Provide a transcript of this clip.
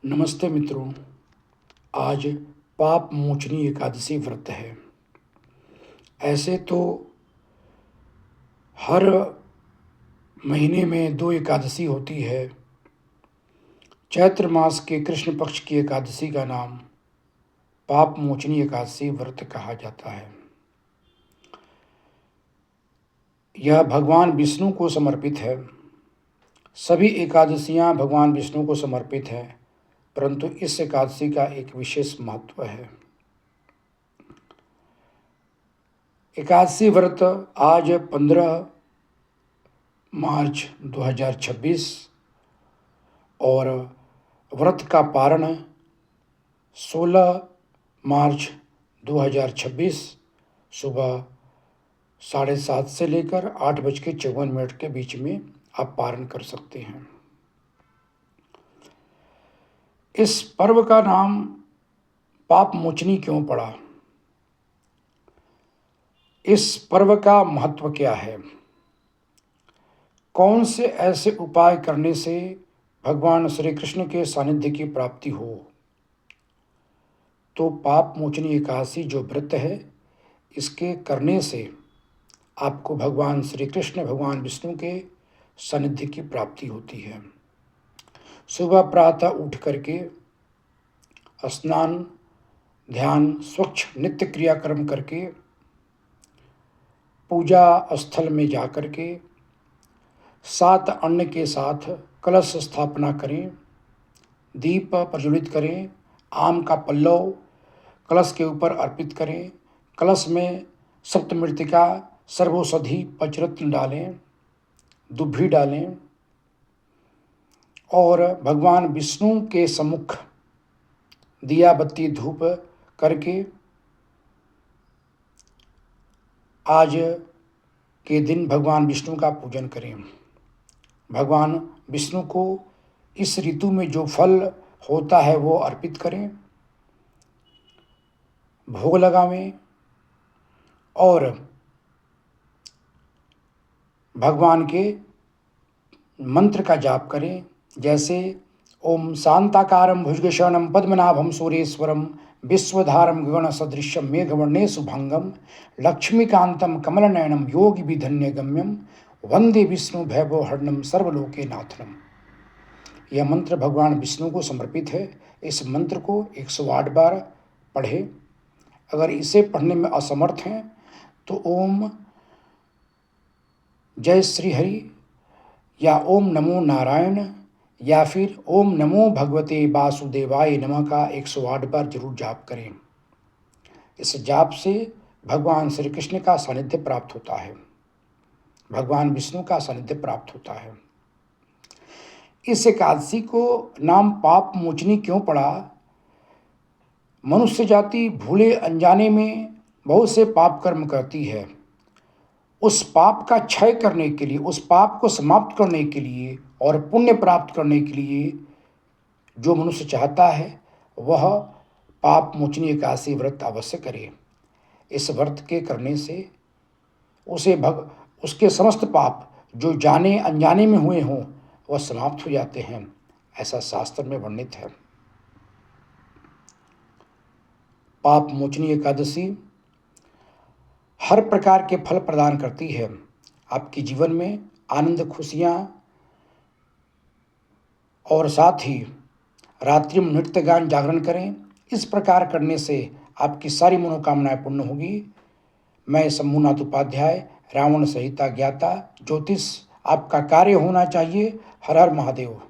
नमस्ते मित्रों। आज पाप मोचनी एकादशी व्रत है। ऐसे तो हर महीने में 2 एकादशी होती है। चैत्र मास के कृष्ण पक्ष की एकादशी का नाम पाप मोचनी एकादशी व्रत कहा जाता है। यह भगवान विष्णु को समर्पित है। सभी एकादशियां भगवान विष्णु को समर्पित हैं, परंतु इस एकादशी का एक विशेष महत्व है। एकादशी व्रत आज 15 मार्च 2026 और व्रत का पारण 16 मार्च 2026 सुबह 7:30 से लेकर 8:54 के बीच में आप पारण कर सकते हैं। इस पर्व का नाम पाप मोचनी क्यों पड़ा? इस पर्व का महत्व क्या है? कौन से ऐसे उपाय करने से भगवान श्री कृष्ण के सानिध्य की प्राप्ति हो? तो पाप मोचनी एकादशी जो व्रत है, इसके करने से आपको भगवान श्री कृष्ण, भगवान विष्णु के सानिध्य की प्राप्ति होती है। सुबह प्रातः उठ करके स्नान, ध्यान, स्वच्छ नित्य क्रियाक्रम करके पूजा स्थल में जा कर के 7 अन्न के साथ कलश स्थापना करें, दीप प्रज्वलित करें, आम का पल्लव कलश के ऊपर अर्पित करें, कलश में सप्तमृत्तिका, सर्वौषधि पंचरत्न डालें, दुभि डालें और भगवान विष्णु के सम्मुख दिया बत्ती धूप करके आज के दिन भगवान विष्णु का पूजन करें। भगवान विष्णु को इस ऋतु में जो फल होता है वो अर्पित करें, भोग लगावें और भगवान के मंत्र का जाप करें, जैसे ओम शांताकारं भुजगशयनं पद्मनाभं सुरेश्वरं विश्वधारं गगन सदृश्यं मेघवर्णे शुभंगम लक्ष्मीकांतं कमलनयनं योगी विधन्यगम्यम वंदे विष्णु भैभवहरणं सर्वलोके नाथनम। यह मंत्र भगवान विष्णु को समर्पित है। इस मंत्र को 108 बार पढ़ें। अगर इसे पढ़ने में असमर्थ हैं तो ओम जय श्री हरि या ओम नमो नारायण या फिर ओम नमो भगवते वासुदेवाय नमः का 108 बार जरूर जाप करें। इस जाप से भगवान श्री कृष्ण का सानिध्य प्राप्त होता है, भगवान विष्णु का सानिध्य प्राप्त होता है। इस एकादशी को नाम पाप मोचनी क्यों पड़ा? मनुष्य जाति भूले अनजाने में बहुत से पाप कर्म करती है। उस पाप का क्षय करने के लिए, उस पाप को समाप्त करने के लिए और पुण्य प्राप्त करने के लिए जो मनुष्य चाहता है वह पाप मोचनी एकादशी व्रत अवश्य करे। इस व्रत के करने से उसके समस्त पाप जो जाने अनजाने में हुए हों वह समाप्त हो जाते हैं, ऐसा शास्त्र में वर्णित है। पाप मोचनी एकादशी हर प्रकार के फल प्रदान करती है। आपके जीवन में आनंद, खुशियाँ और साथ ही रात्रि में नृत्य गान जागरण करें। इस प्रकार करने से आपकी सारी मनोकामनाएं पूर्ण होगी। मैं शंभुनाथ उपाध्याय, रावण संहिता ज्ञाता, ज्योतिष आपका कार्य होना चाहिए। हर हर महादेव।